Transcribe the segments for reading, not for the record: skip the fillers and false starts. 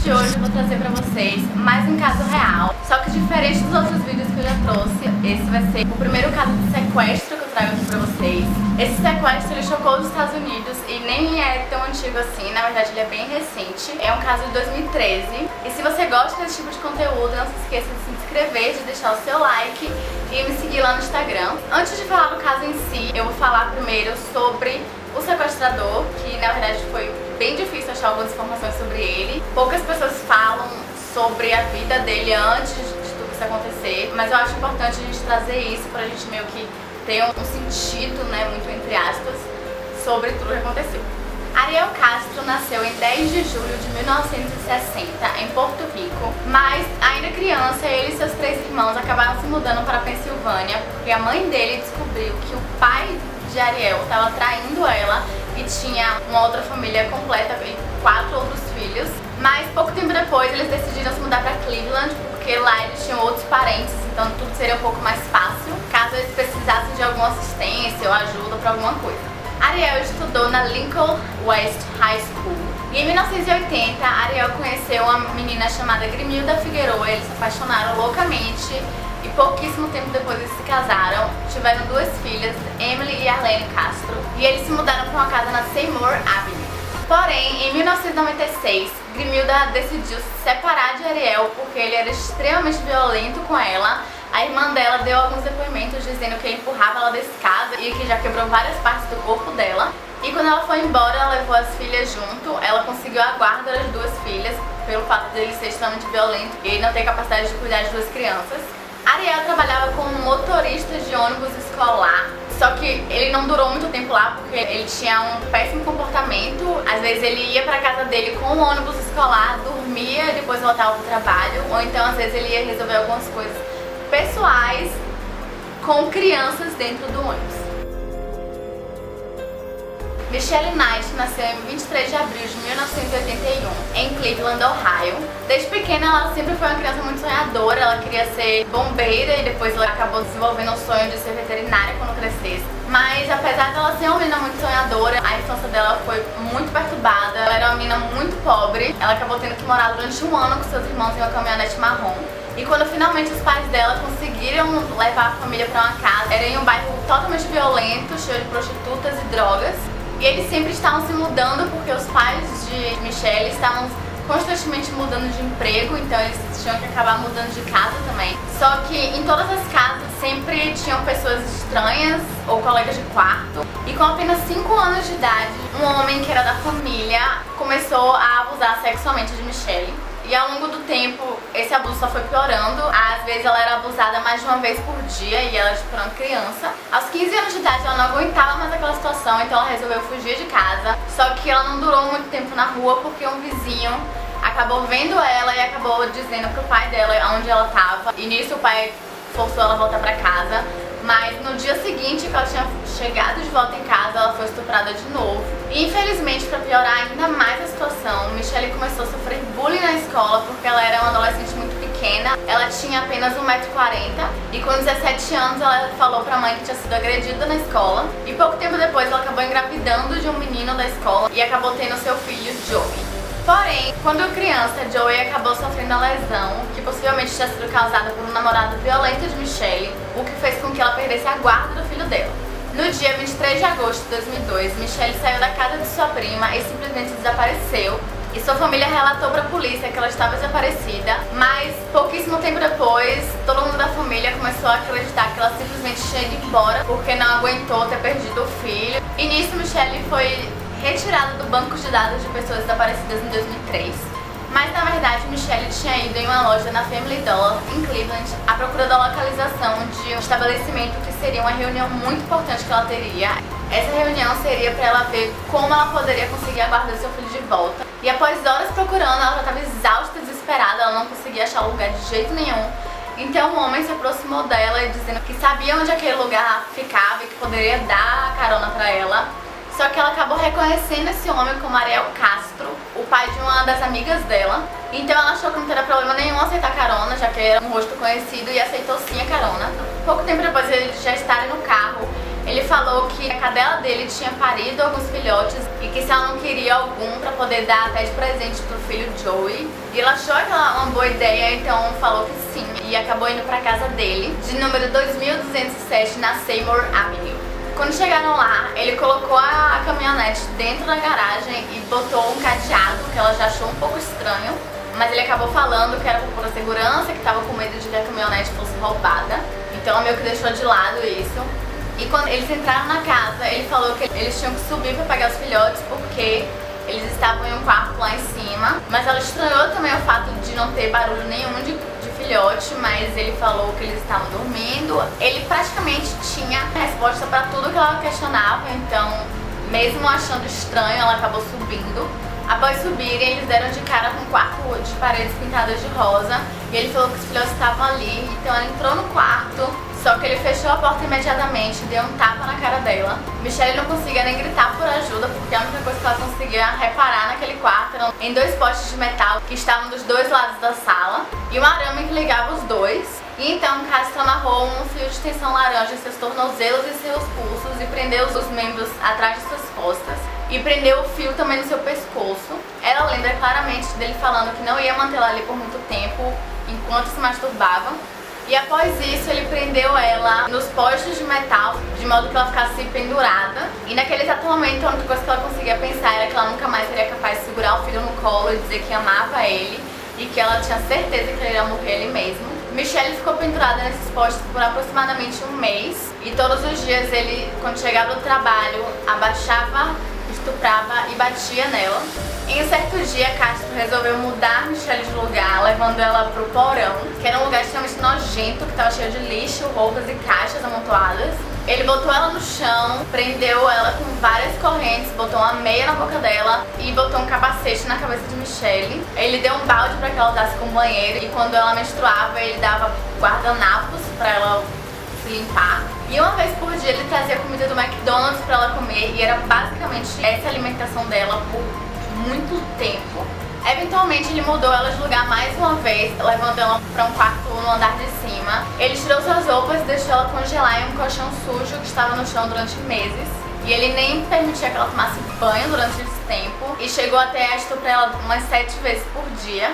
de hoje eu vou trazer pra vocês mais um caso real. Só que diferente dos outros vídeos que eu já trouxe, esse vai ser o primeiro caso de sequestro que eu trago aqui pra vocês. Esse sequestro ele chocou os Estados Unidos e nem é tão antigo assim, na verdade ele é bem recente. É um caso de 2013. E se você gosta desse tipo de conteúdo, não se esqueça de se inscrever, de deixar o seu like e me seguir lá no Instagram. Antes de falar do caso em si, eu vou falar primeiro sobre o sequestrador, que na verdade foi bem difícil achar algumas informações sobre ele. Poucas pessoas falam sobre a vida dele antes de tudo isso acontecer, mas eu acho importante a gente trazer isso pra gente meio que ter um sentido, né, muito entre aspas, sobre tudo que aconteceu. Ariel Castro nasceu em 10 de julho de 1960 em Porto Rico, mas ainda criança ele e seus 3 irmãos acabaram se mudando para a Pensilvânia porque a mãe dele descobriu que o pai de Ariel estava traindo ela e tinha uma outra família completa e 4 outros filhos. Mas pouco tempo depois eles decidiram se mudar para Cleveland porque lá eles tinham outros parentes, então tudo seria um pouco mais fácil caso eles precisassem de alguma assistência ou ajuda para alguma coisa. Ariel estudou na Lincoln West High School e em 1980 Ariel conheceu uma menina chamada Grimilda Figueroa. Eles se apaixonaram loucamente e pouquíssimo tempo depois eles se casaram. Tiveram 2 filhas, Emily e Arlene Castro, e eles se mudaram para uma casa na Seymour Avenue. Porém, em 1996, Grimilda decidiu se separar de Ariel porque ele era extremamente violento com ela. A irmã dela deu alguns depoimentos dizendo que ele empurrava ela da escada e que já quebrou várias partes do corpo dela. E quando ela foi embora, ela levou as filhas junto. Ela conseguiu a guarda das 2 filhas pelo fato de ele ser extremamente violento e não ter capacidade de cuidar de 2 crianças. Ariel trabalhava como motorista de ônibus escolar, só que ele não durou muito tempo lá porque ele tinha um péssimo comportamento. Às vezes ele ia pra casa dele com o ônibus escolar, dormia e depois voltava pro trabalho, ou então às vezes ele ia resolver algumas coisas pessoais com crianças dentro do ônibus. Michelle Knight nasceu em 23 de abril de 1981 em Cleveland, Ohio. Desde pequena ela sempre foi uma criança muito sonhadora. Ela queria ser bombeira e depois ela acabou desenvolvendo o sonho de ser veterinária quando crescesse. Mas apesar dela ser uma menina muito sonhadora, a infância dela foi muito perturbada. Ela era uma menina muito pobre. Ela acabou tendo que morar durante um ano com seus irmãos em uma caminhonete marrom. E quando finalmente os pais dela conseguiram levar a família para uma casa, era em um bairro totalmente violento, cheio de prostitutas e drogas. E eles sempre estavam se mudando porque os pais de Michelle estavam constantemente mudando de emprego, então eles tinham que acabar mudando de casa também. Só que em todas as casas sempre tinham pessoas estranhas ou colegas de quarto. E com apenas 5 anos de idade, um homem que era da família começou a abusar sexualmente de Michelle. E ao longo do tempo, esse abuso só foi piorando. Às vezes ela era abusada mais de uma vez por dia e ela era uma criança. Aos 15 anos de idade ela não aguentava mais aquela situação, então ela resolveu fugir de casa. Só que ela não durou muito tempo na rua porque um vizinho acabou vendo ela e acabou dizendo pro pai dela onde ela estava. E nisso o pai forçou ela a voltar pra casa. Mas no dia seguinte que ela tinha chegado de volta em casa, ela foi estuprada de novo. E infelizmente, para piorar ainda mais a situação, Michelle começou a sofrer bullying na escola porque ela era uma adolescente muito pequena. Ela tinha apenas 1,40 m e com 17 anos ela falou pra mãe que tinha sido agredida na escola. E pouco tempo depois ela acabou engravidando de um menino da escola e acabou tendo seu filho, Joey. Porém, quando criança, Joey acabou sofrendo a lesão, que possivelmente tinha sido causada por um namorado violento de Michelle, o que fez com que ela perdesse a guarda do filho dela. No dia 23 de agosto de 2002, Michelle saiu da casa de sua prima e simplesmente desapareceu. E sua família relatou para a polícia que ela estava desaparecida, mas pouquíssimo tempo depois, todo mundo da família começou a acreditar que ela simplesmente tinha ido embora porque não aguentou ter perdido o filho. E nisso, Michelle foi retirada do banco de dados de pessoas desaparecidas em 2003. Mas na verdade Michelle tinha ido em uma loja na Family Dollar em Cleveland à procura da localização de um estabelecimento que seria uma reunião muito importante que ela teria. Essa reunião seria para ela ver como ela poderia conseguir a guarda do seu filho de volta. E após horas procurando, ela já estava exausta e desesperada, ela não conseguia achar o lugar de jeito nenhum. Então um homem se aproximou dela dizendo que sabia onde aquele lugar ficava e que poderia dar a carona para ela. Só que ela acabou reconhecendo esse homem como Ariel Castro, o pai de uma das amigas dela. Então ela achou que não teria problema nenhum aceitar carona, já que era um rosto conhecido, e aceitou sim a carona. Pouco tempo depois de eles já estarem no carro, Ele falou que a cadela dele tinha parido alguns filhotes e que se ela não queria algum pra poder dar até de presente pro filho Joey. E ela achou aquela uma boa ideia, então falou que sim. E acabou indo pra casa dele, de número 2207 na Seymour Avenue. Quando chegaram lá, ele colocou a caminhonete dentro da garagem e botou um cadeado, que ela já achou um pouco estranho. Mas ele acabou falando que era por pura segurança, que tava com medo de que a caminhonete fosse roubada. Então ela meio que deixou de lado isso. E quando eles entraram na casa, ele falou que eles tinham que subir pra pegar os filhotes porque eles estavam em um quarto lá em cima. Mas ela estranhou também o fato de não ter barulho nenhum de filhote, mas ele falou que eles estavam dormindo. Ele praticamente tinha resposta pra tudo que ela questionava, então mesmo achando estranho, ela acabou subindo. Após subirem, eles deram de cara com um quarto de paredes pintadas de rosa e ele falou que os filhotes estavam ali, então ela entrou no quarto, só que ele fechou a porta imediatamente, deu um tapa na cara dela. Michelle não conseguia nem gritar por ajuda, porque a única coisa que ela conseguia reparar naquele quarto eram em dois postes de metal que estavam dos dois lados da sala e um arame que ligava os dois. E então Castro amarrou um fio de tensão laranja em seus tornozelos e seus pulsos e prendeu os membros atrás de suas costas. E prendeu o fio também no seu pescoço. Ela lembra claramente dele falando que não ia mantê-la ali por muito tempo enquanto se masturbava. E após isso ele prendeu ela nos postes de metal, de modo que ela ficasse pendurada. E naquele exato momento a única coisa que ela conseguia pensar era que ela nunca mais seria capaz de segurar o filho no colo e dizer que amava ele e que ela tinha certeza que ele ia morrer ali mesmo. Michelle ficou pendurada nesses postes por aproximadamente um mês. E todos os dias ele, quando chegava do trabalho, abaixava, estuprava e batia nela. Em um certo dia, Castro resolveu mudar Michelle de lugar, levando ela pro porão, que era um lugar extremamente nojento, que estava cheio de lixo, roupas e caixas amontoadas. Ele botou ela no chão, prendeu ela com várias correntes, botou uma meia na boca dela e botou um capacete na cabeça de Michelle. Ele deu um balde para que ela usasse como banheiro e quando ela menstruava ele dava guardanapos para ela se limpar. E uma vez por dia ele trazia comida do McDonald's para ela comer e era basicamente essa alimentação dela por muito tempo. Eventualmente ele mudou ela de lugar mais uma vez, levando ela para um quarto no andar de cima. Ele tirou suas roupas e deixou ela congelar em um colchão sujo que estava no chão durante meses. E ele nem permitia que ela tomasse banho durante esse tempo e chegou até a estuprar ela umas 7 vezes por dia.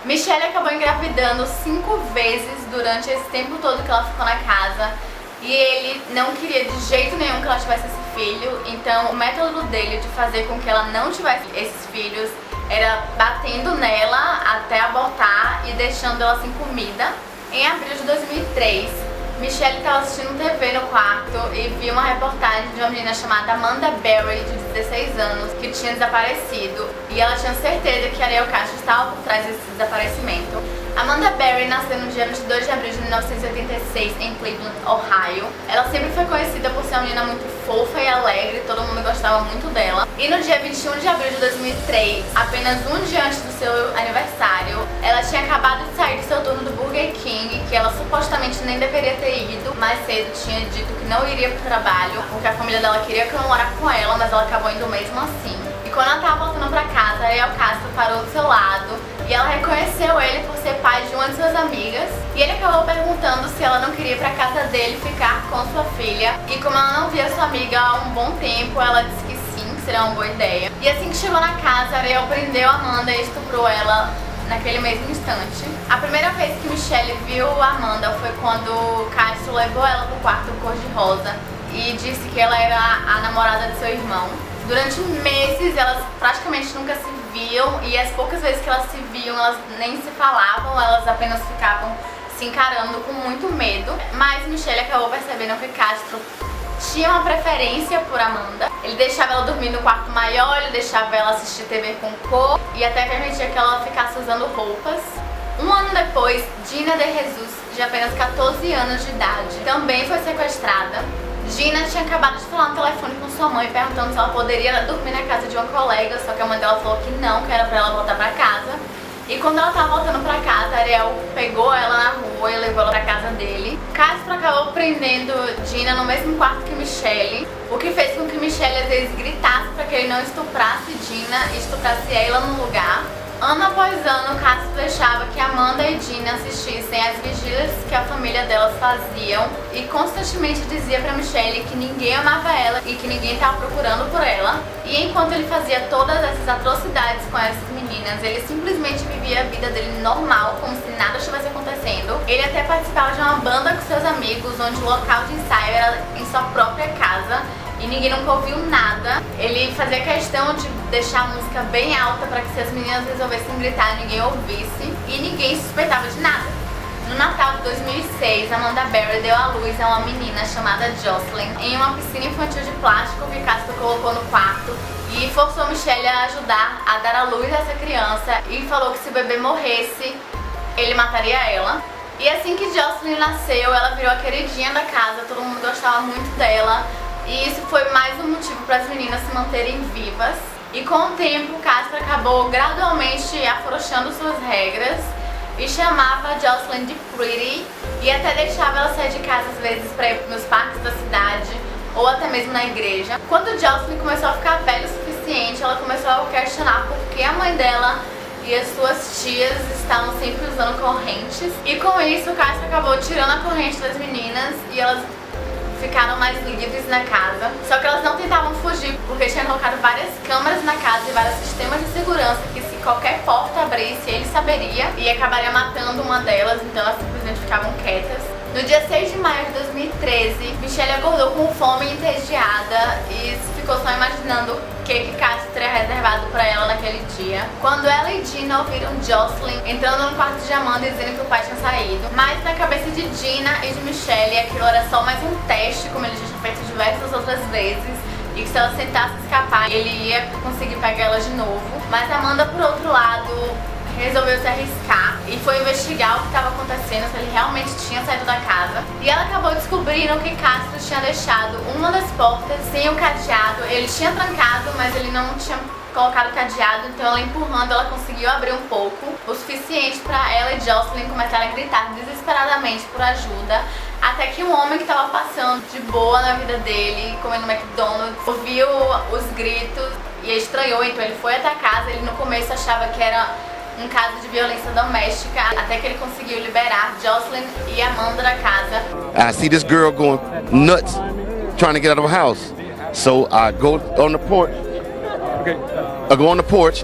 Michelle acabou engravidando 5 vezes durante esse tempo todo que ela ficou na casa. E ele não queria de jeito nenhum que ela tivesse esse filho, então o método dele de fazer com que ela não tivesse esses filhos era batendo nela até abortar e deixando ela sem comida. Em abril de 2003, Michelle estava assistindo TV no quarto e viu uma reportagem de uma menina chamada Amanda Berry, de 16 anos, que tinha desaparecido. E ela tinha certeza que Ariel Castro estava por trás desse desaparecimento. Amanda Berry nasceu no dia 22 de abril de 1986 em Cleveland, Ohio. Ela sempre foi conhecida por ser uma menina muito fofa e alegre, todo mundo gostava muito dela. E no dia 21 de abril de 2003, apenas um dia antes do seu aniversário, ela tinha acabado de sair do seu turno do Burger King, que ela supostamente nem deveria ter ido. Mais cedo tinha dito que não iria pro trabalho, porque a família dela queria comemorar com ela, mas ela acabou indo mesmo assim. E quando ela tava voltando pra casa, Ariel Castro parou do seu lado e ela reconheceu ele por ser pai de uma de suas amigas. E ele acabou perguntando se ela não queria ir pra casa dele ficar com sua filha. E como ela não via sua amiga há um bom tempo, ela disse que sim, que seria uma boa ideia. E assim que chegou na casa, Ariel prendeu Amanda e estuprou ela naquele mesmo instante. A primeira vez que Michelle viu Amanda foi quando Castro levou ela pro quarto cor-de-rosa e disse que ela era a namorada de seu irmão. Durante meses elas praticamente nunca se viam e as poucas vezes que elas se viam elas nem se falavam, elas apenas ficavam se encarando com muito medo. Mas Michelle acabou percebendo que Castro tinha uma preferência por Amanda. Ele deixava ela dormir no quarto maior, ele deixava ela assistir TV com cor e até permitia que ela ficasse usando roupas. Um ano depois, Gina de Jesus, de apenas 14 anos de idade, também foi sequestrada. Gina tinha acabado de falar no telefone com sua mãe perguntando se ela poderia dormir na casa de uma colega, só que a mãe dela falou que não, que era pra ela voltar pra casa. E quando ela tava voltando pra casa, Ariel pegou ela na rua e levou ela pra casa dele. Castro acabou prendendo Gina no mesmo quarto que Michelle, o que fez com que Michelle às vezes gritasse pra que ele não estuprasse Gina e estuprasse ela no lugar. Ano após ano, Castro deixava que Amanda e Gina assistissem às vigílias que a família delas faziam e constantemente dizia pra Michelle que ninguém amava ela e que ninguém estava procurando por ela. E enquanto ele fazia todas essas atrocidades com essas meninas, ele simplesmente vivia a vida dele normal, como se nada estivesse acontecendo. Ele até participava de uma banda com seus amigos, onde o local de ensaio era em sua própria casa e ninguém nunca ouviu nada. Ele fazia questão de deixar a música bem alta para que se as meninas resolvessem gritar ninguém ouvisse e ninguém suspeitava de nada. No Natal de 2006, Amanda Berry deu à luz a uma menina chamada Jocelyn em uma piscina infantil de plástico que Castro colocou no quarto e forçou Michelle a ajudar a dar à luz a essa criança e falou que se o bebê morresse, ele mataria ela. E assim que Jocelyn nasceu, ela virou a queridinha da casa, todo mundo gostava muito dela. E isso foi mais um motivo para as meninas se manterem vivas. E com o tempo, Castro acabou gradualmente afrouxando suas regras e chamava a Jocelyn de Pretty e até deixava ela sair de casa às vezes para ir nos parques da cidade ou até mesmo na igreja. Quando Jocelyn começou a ficar velha o suficiente, ela começou a questionar por que a mãe dela e as suas tias estavam sempre usando correntes. E com isso, Castro acabou tirando a corrente das meninas e elas ficaram mais livres na casa. Só que elas não tentavam fugir porque tinha colocado várias câmeras na casa e vários sistemas de segurança que se qualquer porta abrisse, ele saberia e acabaria matando uma delas, então elas simplesmente ficavam quietas. No dia 6 de maio de 2013, Michelle acordou com fome e entediada e ficou só imaginando o que Castro teria reservado pra ela naquele dia. Quando ela e Gina ouviram Jocelyn entrando no quarto de Amanda e dizendo que o pai tinha saído. Mas na cabeça de Gina e de Michelle, aquilo era só mais um teste, como ele já tinha feito diversas outras vezes, e que se ela tentasse escapar, ele ia conseguir pegar ela de novo. Mas Amanda, por outro lado, resolveu se arriscar e foi investigar o que estava acontecendo, se ele realmente tinha saído da casa. E ela acabou descobrindo que Castro tinha deixado uma das portas sem o cadeado. Ele tinha trancado, mas ele não tinha colocado o cadeado, então ela empurrando, ela conseguiu abrir um pouco, o suficiente para ela e Jocelyn começarem a gritar desesperadamente por ajuda. Até que um homem que estava passando de boa na vida dele, comendo McDonald's, ouviu os gritos e estranhou, então ele foi até a casa. Ele no começo achava que era um caso de violência doméstica, até que ele conseguiu liberar Jocelyn e Amanda da casa. I see this girl going nuts, trying to get out of her house. So I go on the porch. I go on the porch,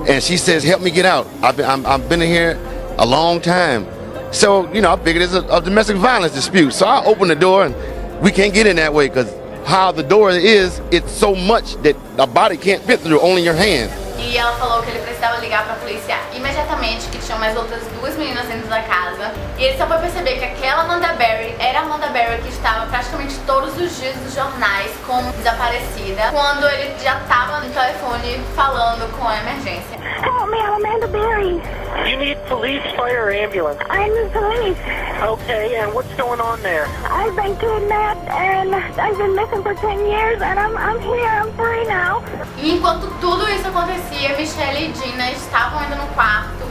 and she says, "Help me get out. I've been in here a long time." So you know, I figured it's a domestic violence dispute. So I open the door, and we can't get in that way because how the door is, it's so much that a body can't fit through, only your hand. E ela falou que ele precisava ligar pra polícia imediatamente, que tinham mais outras duas meninas dentro da casa. E ele só foi perceber que aquela Amanda Berry era a Amanda Berry que estava praticamente todos os dias nos jornais como desaparecida, quando ele já estava no telefone falando com a emergência. Help me, I'm Amanda Berry. You need police, fire, or ambulance. I'm the police. Okay, and what's going on there? I've been kidnapped and I've been missing for 10 years and I'm here, I'm free now. E enquanto tudo isso acontecia, Michelle e Gina estavam ainda no quarto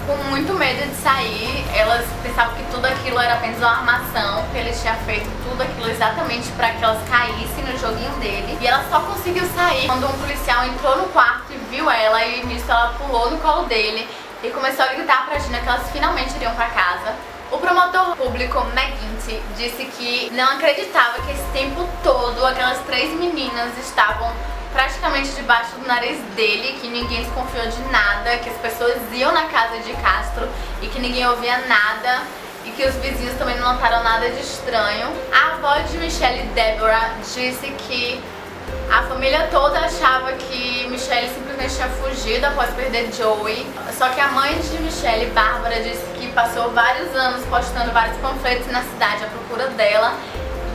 com muito medo de sair. Elas pensavam que tudo aquilo era apenas uma armação, que ele tinha feito tudo aquilo exatamente para que elas caíssem no joguinho dele. E ela só conseguiu sair quando um policial entrou no quarto e viu ela, e nisso ela pulou no colo dele e começou a gritar pra Gina que elas finalmente iriam pra casa. O promotor público McGuinty disse que não acreditava que esse tempo todo aquelas três meninas estavam praticamente debaixo do nariz dele, que ninguém desconfiou de nada, que as pessoas iam na casa de Castro e que ninguém ouvia nada e que os vizinhos também não notaram nada de estranho. A avó de Michelle, Deborah, disse que a família toda achava que Michelle simplesmente tinha fugido após perder Joey. Só que a mãe de Michelle, Bárbara, disse que passou vários anos postando vários panfletos na cidade à procura dela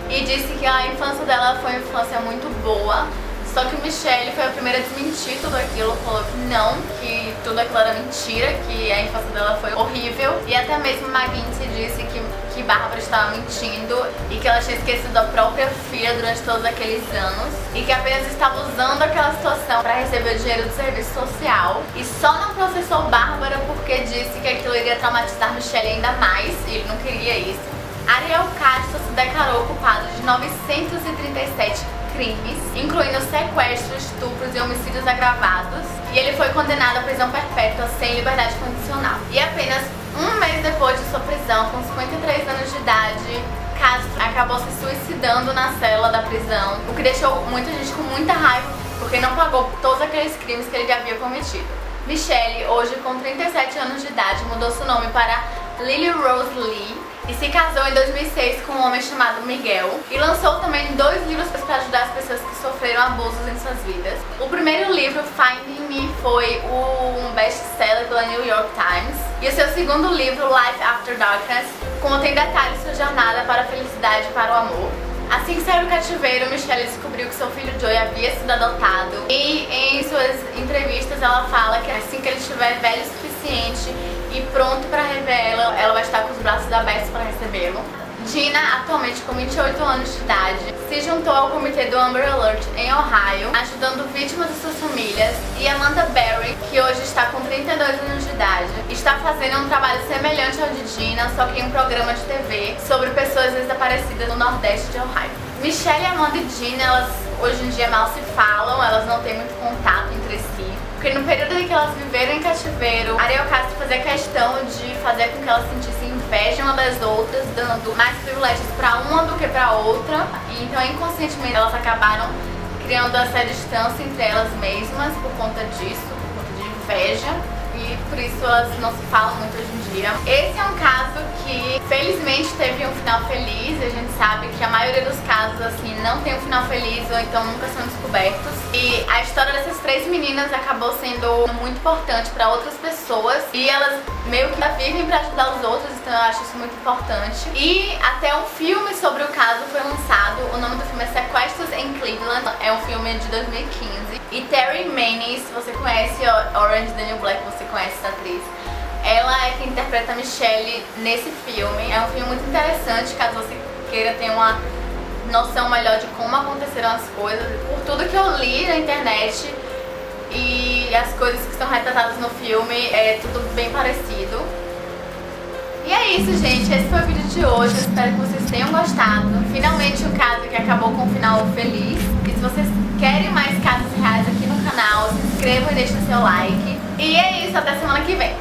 e disse que a infância dela foi uma infância muito boa. Só que Michelle foi a primeira a desmentir tudo aquilo, falou que não, que tudo aquilo era mentira, que a infância dela foi horrível. E até mesmo McGuinty disse que Bárbara estava mentindo e que ela tinha esquecido a própria filha durante todos aqueles anos e que apenas estava usando aquela situação para receber o dinheiro do serviço social. E só não processou Bárbara porque disse que aquilo iria traumatizar Michelle ainda mais e ele não queria isso. Ariel Castro se declarou culpado de 937 crimes, incluindo sequestros, estupros e homicídios agravados, e ele foi condenado à prisão perpétua sem liberdade condicional. E apenas um mês depois de sua prisão, com 53 anos de idade, Castro acabou se suicidando na cela da prisão, o que deixou muita gente com muita raiva, porque não pagou todos aqueles crimes que ele já havia cometido. Michelle, hoje com 37 anos de idade, mudou seu nome para Lily Rose Lee e se casou em 2006 com um homem chamado Miguel, e lançou também 2 livros para ajudar as pessoas que sofreram abusos em suas vidas. O primeiro livro, Finding Me, foi um best-seller pela New York Times, e o seu segundo livro, Life After Darkness, contém detalhes de sua jornada para a felicidade e para o amor. Assim que saiu do cativeiro, Michelle descobriu que seu filho Joey havia sido adotado, e em suas entrevistas ela fala que assim que ele estiver velho o suficiente e pronto para revê-lo, ela vai estar com os braços abertos para recebê-lo. Gina, atualmente com 28 anos de idade, se juntou ao comitê do Amber Alert em Ohio, ajudando vítimas e suas famílias, e Amanda Berry, que hoje está com 32 anos de idade, está fazendo um trabalho semelhante ao de Gina, só que em um programa de TV sobre pessoas desaparecidas no Nordeste de Ohio. Michelle, Amanda e Gina, elas hoje em dia mal se falam, elas não têm muito contato entre si, porque no período em que elas viveram em cativeiro, Ariel Castro fazia questão de fazer com que elas sentissem inveja uma das outras, dando mais privilégios para uma do que para outra, e então inconscientemente elas acabaram criando essa distância entre elas mesmas por conta disso, por conta de inveja, e por isso elas não se falam muito hoje em dia. Esse é um caso que felizmente teve um final feliz, e a gente sabe que a maioria dos casos assim não tem um final feliz ou então nunca são descobertos, e a história dessas 3 meninas acabou sendo muito importante para outras pessoas, e elas meio que vivem para ajudar os outros, então eu acho isso muito importante. E até um filme sobre o caso foi lançado, o nome do filme é Sequestros em Cleveland, é um filme de 2015, e Terry Manning, se você conhece Orange is the New Black, você conhece essa atriz, ela é quem interpreta a Michelle nesse filme. É um filme muito interessante, caso você queira ter uma noção melhor de como aconteceram as coisas, por tudo que eu li na internet e as coisas que estão retratadas no filme, é tudo bem parecido. E é isso, gente, esse foi o vídeo de hoje, eu espero que vocês tenham gostado. Finalmente um caso que acabou com um final feliz, e se vocês querem mais casos reais aqui no canal, se inscrevam e deixem seu like. E é isso, até semana que vem.